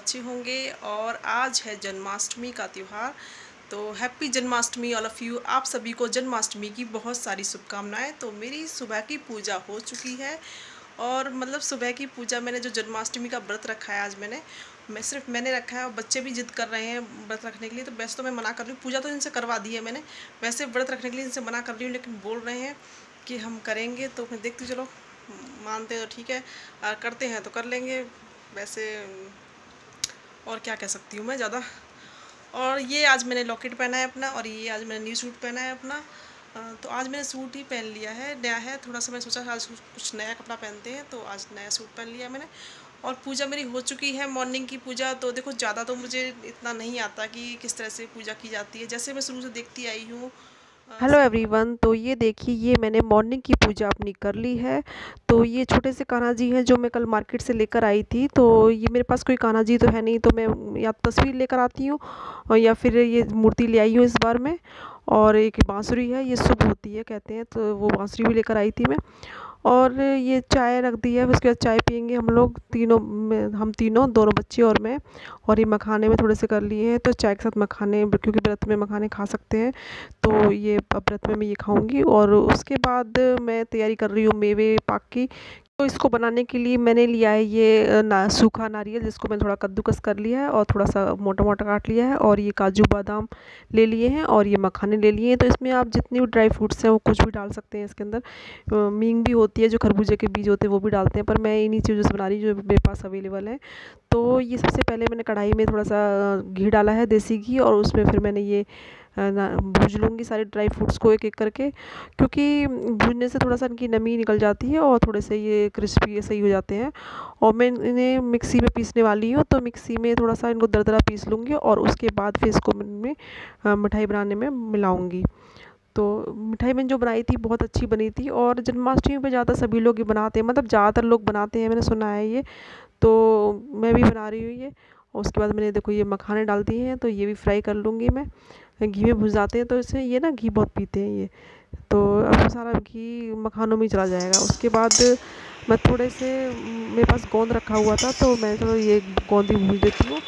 अच्छे होंगे। और आज है जन्माष्टमी का त्यौहार, तो happy Janmashtami all of you. आप सभी को जन्माष्टमी की बहुत सारी शुभकामनाएं। तो मेरी सुबह की पूजा हो चुकी है, और मतलब सुबह की पूजा मैंने जो जन्माष्टमी का व्रत रखा है आज मैंने रखा है, और बच्चे भी जिद कर रहे हैं व्रत रखने के लिए। तो वैसे तो मैं मना कर रही हूँ, पूजा तो इनसे करवा दी है मैंने, वैसे व्रत रखने के लिए इनसे मना कर रही हूँ, लेकिन बोल रहे हैं कि हम करेंगे। तो मैं देखती हूँ, चलो मानते हैं तो ठीक है, करते हैं तो कर लेंगे। वैसे और क्या कह सकती हूँ मैं ज़्यादा। और ये आज मैंने लॉकेट पहना है अपना, और ये आज मैंने न्यू सूट पहना है अपना। तो आज मैंने सूट ही पहन लिया है, नया है थोड़ा सा। मैं सोचा आज कुछ नया कपड़ा पहनते हैं, तो आज नया सूट पहन लिया मैंने। और पूजा मेरी हो चुकी है, मॉर्निंग की पूजा। तो देखो ज़्यादा तो मुझे इतना नहीं आता कि किस तरह से पूजा की जाती है, जैसे मैं शुरू से देखती आई हूँ। Hello everyone. तो ये देखिए, ये मैंने मॉर्निंग की पूजा अपनी कर ली है। तो ये छोटे से कान्हा जी हैं जो मैं कल मार्केट से लेकर आई थी। तो ये मेरे पास कोई कान्हा जी तो है नहीं, तो मैं या तस्वीर लेकर आती हूँ और या फिर ये मूर्ति ले आई हूँ इस बार में। और एक बांसुरी है, ये शुभ होती है कहते हैं, तो वो बांसुरी भी लेकर आई थी मैं। और ये चाय रख दी है, उसके बाद चाय पियेंगे हम लोग तीनों में, हम तीनों, दोनों बच्चे और मैं। और ये मखाने में थोड़े से कर लिए हैं, तो चाय के साथ मखाने, क्योंकि व्रत में मखाने खा सकते हैं, तो ये अब व्रत में मैं ये खाऊंगी। और उसके बाद मैं तैयारी कर रही हूँ मेवे पाक की। तो इसको बनाने के लिए मैंने लिया है ये सूखा नारियल, जिसको मैंने थोड़ा कद्दूकस कर लिया है और थोड़ा सा मोटा मोटा काट लिया है। और ये काजू बादाम ले लिए हैं, और ये मखाने ले लिए हैं। तो इसमें आप जितनी भी ड्राई फ्रूट्स हैं वो कुछ भी डाल सकते हैं इसके अंदर। मींग भी होती है, जो खरबूजे के बीज होते हैं वो भी डालते हैं, पर मैं इन्हीं चीज़ों से बना रही हूँ जो मेरे पास अवेलेबल है। तो ये सबसे पहले मैंने कढ़ाई में थोड़ा सा घी डाला है, देसी घी, और उसमें फिर मैंने ये भूज लूँगी सारे ड्राई फ्रूट्स को एक एक करके, क्योंकि भूनने से थोड़ा सा इनकी नमी निकल जाती है और थोड़े से ये क्रिस्पी सही हो जाते हैं। और मैं इन्हें मिक्सी में पीसने वाली हूँ, तो मिक्सी में थोड़ा सा इनको दरदरा पीस लूँगी, और उसके बाद फिर इसको मैं मिठाई बनाने में मिलाऊँगी। तो मिठाई मैंने जो बनाई थी बहुत अच्छी बनी थी, और जन्माष्टमी पे ज़्यादा सभी लोग ये बनाते हैं, मतलब ज़्यादातर लोग बनाते हैं, मैंने सुना है ये। तो मैं भी बना रही हूँ ये। और उसके बाद मैंने देखो ये मखाने डाल दिए हैं, तो ये भी फ्राई कर लूँगी मैं। घी में भुज जाते हैं, तो इससे ये ना घी बहुत पीते हैं ये। तो अब सारा घी मखानों में ही चला जाएगा। उसके बाद मैं थोड़े से, मेरे पास गोंद रखा हुआ था, तो मैं चलो ये गोंद ही भूज देती हूँ।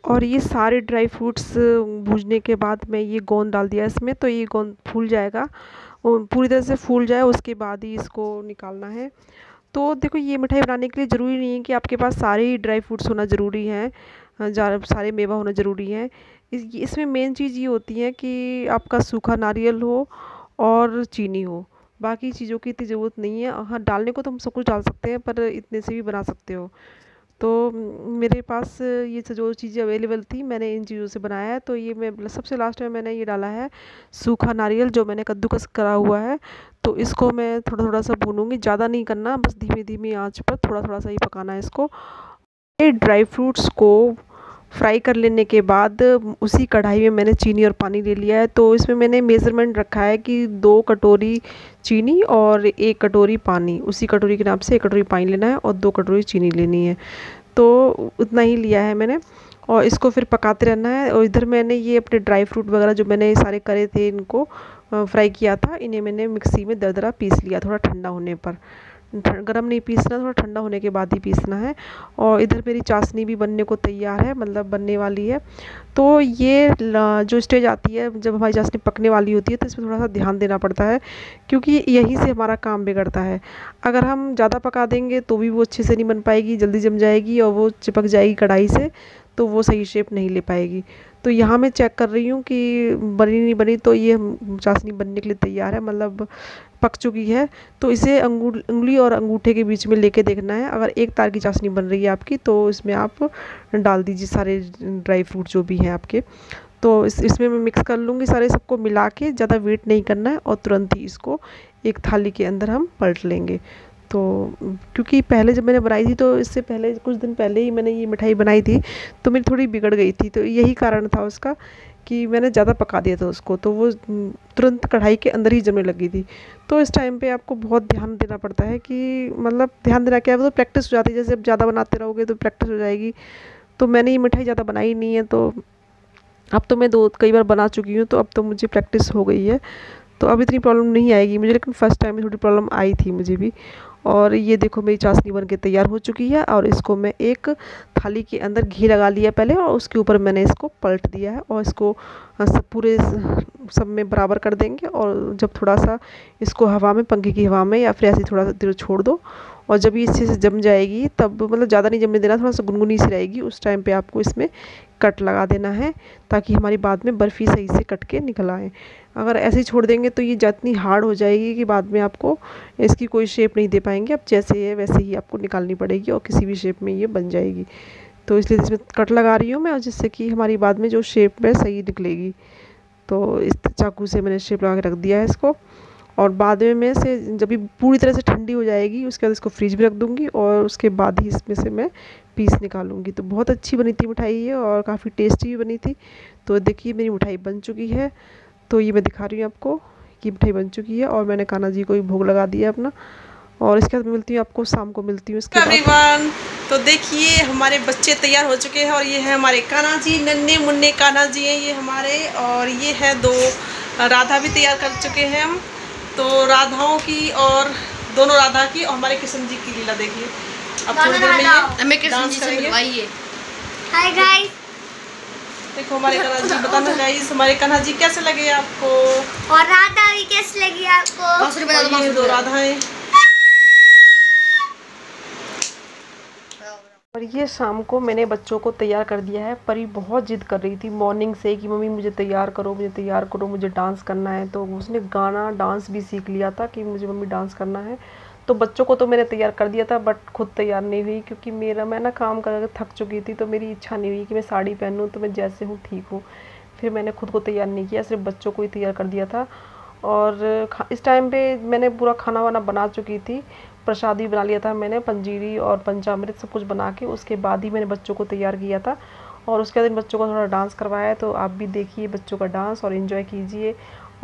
और ये सारे ड्राई फ्रूट्स भूनने के बाद मैं ये गोंद डाल दिया इसमें, तो ये गोंद फूल जाएगा, पूरी तरह से फूल जाए उसके बाद ही इसको निकालना है। तो देखो, ये मिठाई बनाने के लिए ज़रूरी नहीं है कि आपके पास सारे ही ड्राई फ्रूट्स होना ज़रूरी है, सारे मेवा होना ज़रूरी है। इसमें मेन चीज़ ये होती है कि आपका सूखा नारियल हो और चीनी हो। बाकी चीज़ों की इतनी ज़रूरत नहीं है। हाँ, डालने को तो हम सब कुछ डाल सकते हैं, पर इतने से भी बना सकते हो। तो मेरे पास ये जो चीज़ें अवेलेबल थी, मैंने इन चीज़ों से बनाया है। तो ये मैं सबसे लास्ट में मैंने ये डाला है सूखा नारियल, जो मैंने कद्दूकस करा हुआ है। तो इसको मैं थोड़ा थोड़ा सा भूनूंगी, ज़्यादा नहीं करना, बस धीमी धीमी आंच पर थोड़ा थोड़ा सा ही पकाना है इसको। ये ड्राई फ्रूट्स को फ्राई कर लेने के बाद उसी कढ़ाई में मैंने चीनी और पानी ले लिया है। तो इसमें मैंने मेज़रमेंट रखा है कि 2 कटोरी चीनी और 1 कटोरी पानी, उसी कटोरी के नाप से 1 कटोरी पानी लेना है और 2 कटोरी चीनी लेनी है। तो उतना ही लिया है मैंने, और इसको फिर पकाते रहना है। और इधर मैंने ये अपने ड्राई फ्रूट वगैरह जो मैंने सारे करे थे, इनको फ्राई किया था, इन्हें मैंने मिक्सी में दरदरा पीस लिया, थोड़ा ठंडा होने पर। गरम नहीं पीसना, थोड़ा ठंडा होने के बाद ही पीसना है। और इधर मेरी चाशनी भी बनने को तैयार है, मतलब बनने वाली है। तो ये जो स्टेज आती है जब हमारी चाशनी पकने वाली होती है, तो इसमें थोड़ा सा ध्यान देना पड़ता है, क्योंकि यहीं से हमारा काम बिगड़ता है। अगर हम ज़्यादा पका देंगे तो भी वो अच्छे से नहीं बन पाएगी, जल्दी जम जाएगी और वो चिपक जाएगी कढ़ाई से, तो वो सही शेप नहीं ले पाएगी। तो यहाँ मैं चेक कर रही हूँ कि बनी नहीं बनी। तो ये चाशनी बनने के लिए तैयार है, मतलब पक चुकी है। तो इसे उंगली और अंगूठे के बीच में लेके देखना है। अगर एक तार की चाशनी बन रही है आपकी, तो इसमें आप डाल दीजिए सारे ड्राई फ्रूट जो भी हैं आपके। तो इसमें मैं मिक्स कर लूँगी सारे, सबको मिला के, ज़्यादा वेट नहीं करना है, और तुरंत ही इसको एक थाली के अंदर हम पलट लेंगे। तो क्योंकि पहले जब मैंने बनाई थी, तो इससे पहले कुछ दिन पहले ही मैंने ये मिठाई बनाई थी, तो मेरी थोड़ी बिगड़ गई थी। तो यही कारण था उसका कि मैंने ज़्यादा पका दिया था उसको, तो वो तुरंत कढ़ाई के अंदर ही जमने लगी थी। तो इस टाइम पे आपको बहुत ध्यान देना पड़ता है कि, मतलब ध्यान देना क्या है, वो तो प्रैक्टिस हो जाती है, जैसे अब ज़्यादा बनाते रहोगे तो प्रैक्टिस हो जाएगी। तो मैंने ये मिठाई ज़्यादा बनाई नहीं है, तो अब तो मैं 2 कई बार बना चुकी हूँ, तो अब तो मुझे प्रैक्टिस हो गई है, तो अब इतनी प्रॉब्लम नहीं आएगी मुझे। लेकिन फ़र्स्ट टाइम में थोड़ी प्रॉब्लम आई थी मुझे भी। और ये देखो मेरी चाशनी बन के तैयार हो चुकी है। और इसको मैं एक थाली के अंदर घी लगा लिया पहले, और उसके ऊपर मैंने इसको पलट दिया है। और इसको सब पूरे सब में बराबर कर देंगे। और जब थोड़ा सा इसको हवा में, पंखे की हवा में या फिर ऐसे थोड़ा सा देर छोड़ दो, और जब ये अच्छे से जम जाएगी, तब मतलब ज़्यादा नहीं जमने देना, थोड़ा सा गुनगुनी सी रहेगी, उस टाइम पे आपको इसमें कट लगा देना है, ताकि हमारी बाद में बर्फ़ी सही से कट के निकल आए। अगर ऐसे ही छोड़ देंगे तो ये जितनी हार्ड हो जाएगी कि बाद में आपको इसकी कोई शेप नहीं दे पाएंगे। अब जैसे है वैसे ही आपको निकालनी पड़ेगी, और किसी भी शेप में ये बन जाएगी। तो इसलिए इसमें कट लगा रही हूँ मैं, और जिससे कि हमारी बाद में जो शेप है सही निकलेगी। तो इस चाकू से मैंने शेप लगा के रख दिया है इसको। और बाद में मैं से जब ये पूरी तरह से ठंडी हो जाएगी, उसके बाद इसको फ्रिज में रख दूँगी, और उसके बाद ही इसमें से मैं पीस निकालूंगी। तो बहुत अच्छी बनी थी मिठाई ये, और काफ़ी टेस्टी भी बनी थी। तो देखिए मेरी मिठाई बन चुकी है। तो ये मैं दिखा रही हूँ आपको कि मिठाई बन चुकी है, और मैंने कान्हा जी को भी भोग लगा दिया अपना। और इसके बाद मिलती हूँ आपको, शाम को मिलती हूँ इसके बाद। एवरीवन, तो देखिए हमारे बच्चे तैयार हो चुके हैं, और ये है हमारे कान्हा जी, नन्हे मुन्ने कान्हा जी हैं ये हमारे। और ये है 2 राधा भी तैयार कर चुके हैं हम। तो राधाओं की, और दोनों राधा की, और हमारे कृष्ण जी की लीला देखिए। अब थोड़ी देर में ये डांस करेंगे। हाय गाइस, देखो हमारे कान्हा जी, बताना गाइस हमारे कान्हा जी कैसे लगे आपको, और राधा भी कैसी लगी आपको? और ये 2 राधाएं। और ये शाम को मैंने बच्चों को तैयार कर दिया है। परी बहुत जिद कर रही थी मॉर्निंग से कि मम्मी मुझे तैयार करो, मुझे तैयार करो, मुझे डांस करना है। तो उसने गाना डांस भी सीख लिया था कि मुझे मम्मी डांस करना है। तो बच्चों को तो मैंने तैयार कर दिया था, बट खुद तैयार नहीं हुई, क्योंकि मैं ना काम कर थक चुकी थी। तो मेरी इच्छा नहीं हुई कि मैं साड़ी पहनूँ, तो मैं जैसे हूँ ठीक हूँ। फिर मैंने खुद को तैयार नहीं किया, सिर्फ बच्चों को ही तैयार कर दिया था। और इस टाइम पे मैंने पूरा खाना वाना बना चुकी थी, प्रसाद भी बना लिया था मैंने, पंजीरी और पंचामृत सब कुछ बना के। उसके बाद ही मैंने बच्चों को तैयार किया था, और उसके बाद इन बच्चों को थोड़ा डांस करवाया है। तो आप भी देखिए बच्चों का डांस और एंजॉय कीजिए।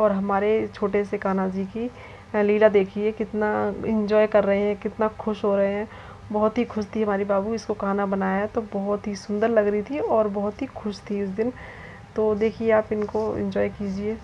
और हमारे छोटे से कान्हा जी की लीला देखिए, कितना एंजॉय कर रहे हैं, कितना खुश हो रहे हैं। बहुत ही खुश थी हमारी बाबू, इसको कान्हा बनाया तो बहुत ही सुंदर लग रही थी, और बहुत ही खुश थी उस दिन। तो देखिए आप इनको एंजॉय कीजिए।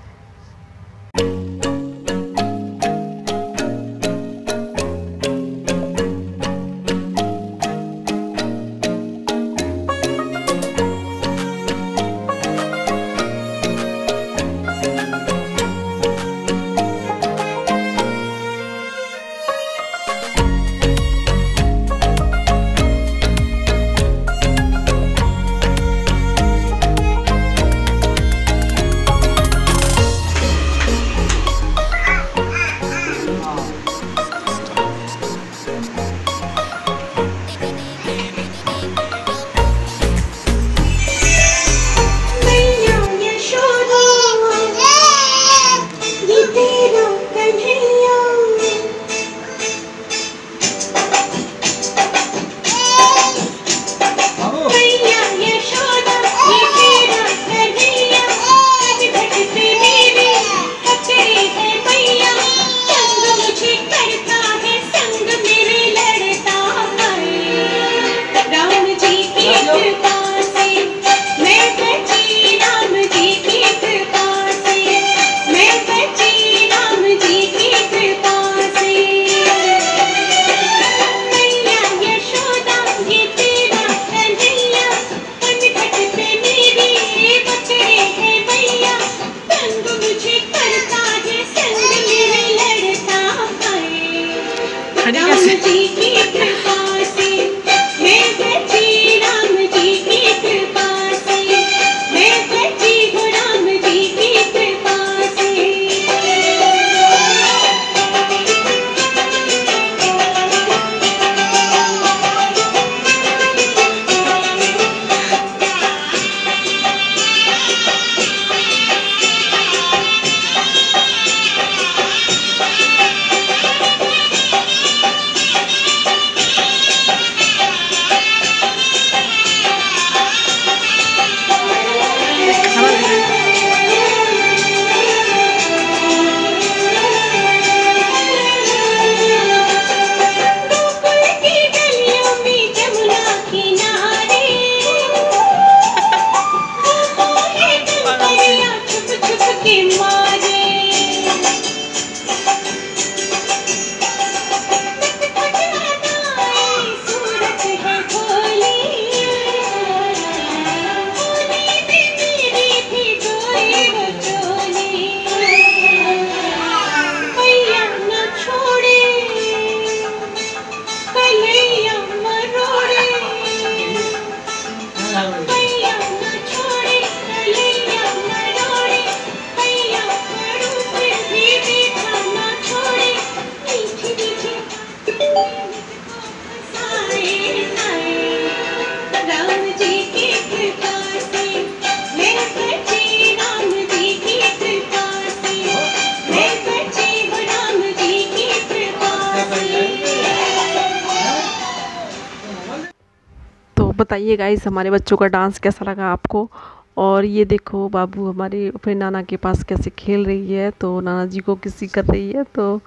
तो बताइए गाइस हमारे बच्चों का डांस कैसा लगा आपको। और ये देखो बाबू हमारे अपने नाना के पास कैसे खेल रही है, तो नाना जी को किसी कर रही है, तो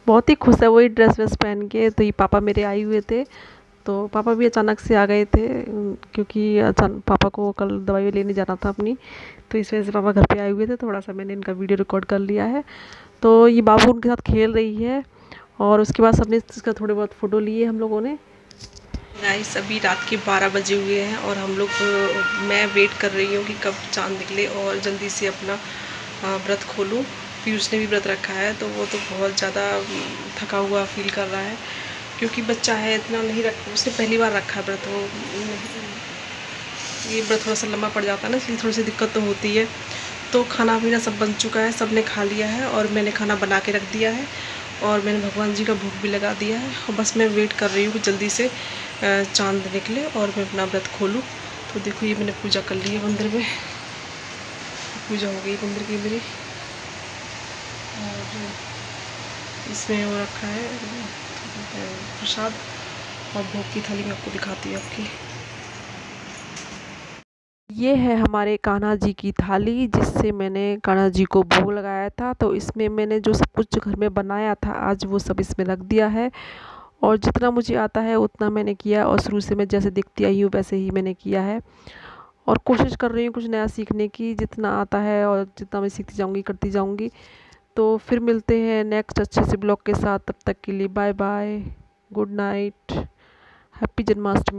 बहुत ही खुश है वही ड्रेस वेस पहन के। तो ये पापा मेरे आए हुए थे, तो पापा भी अचानक से आ गए थे क्योंकि अचानक पापा को कल दवाई लेने जाना था अपनी, तो इस वजह से पापा घर पे आए हुए थे। थोड़ा सा मैंने इनका वीडियो रिकॉर्ड कर लिया है। तो ये बाबू उनके साथ खेल रही है और उसके बाद सबने इसका थोड़े बहुत फ़ोटो लिए हम लोगों ने। गाइस अभी रात के 12 बजे हुए हैं और हम लोग मैं वेट कर रही हूँ कि कब चांद निकले और जल्दी से अपना व्रत खोलूँ। पीयूष ने भी व्रत रखा है, तो वो तो बहुत ज़्यादा थका हुआ फील कर रहा है क्योंकि बच्चा है, इतना नहीं रख, उसने पहली बार रखा है व्रत। वो ये व्रत थोड़ा सा लंबा पड़ जाता है ना, इसलिए थोड़ी सी दिक्कत तो होती है। तो खाना पीना सब बन चुका है, सब ने खा लिया है और मैंने खाना बना के रख दिया है और मैंने भगवान जी का भोग भी लगा दिया है। और बस मैं वेट कर रही हूँ कि जल्दी से चांद निकले और मैं अपना व्रत खोलूँ। तो देखो ये मैंने पूजा कर ली है, मंदिर में पूजा हो गई मंदिर की मेरी। और इसमें वो रखा है प्रसाद और भोग की थाली में आपको दिखाती है आपकी। ये है हमारे कान्हा जी की थाली जिससे मैंने कान्हा जी को भोग लगाया था। तो इसमें मैंने जो सब कुछ घर में बनाया था आज वो सब इसमें रख दिया है और जितना मुझे आता है उतना मैंने किया और शुरू से मैं जैसे दिखती आई हूँ वैसे ही मैंने किया है और कोशिश कर रही हूँ कुछ नया सीखने की। जितना आता है और जितना मैं सीखती जाऊँगी करती जाऊँगी। तो फिर मिलते हैं नेक्स्ट अच्छे से ब्लॉग के साथ, तब तक के लिए bye bye, good night, happy Janmashtami.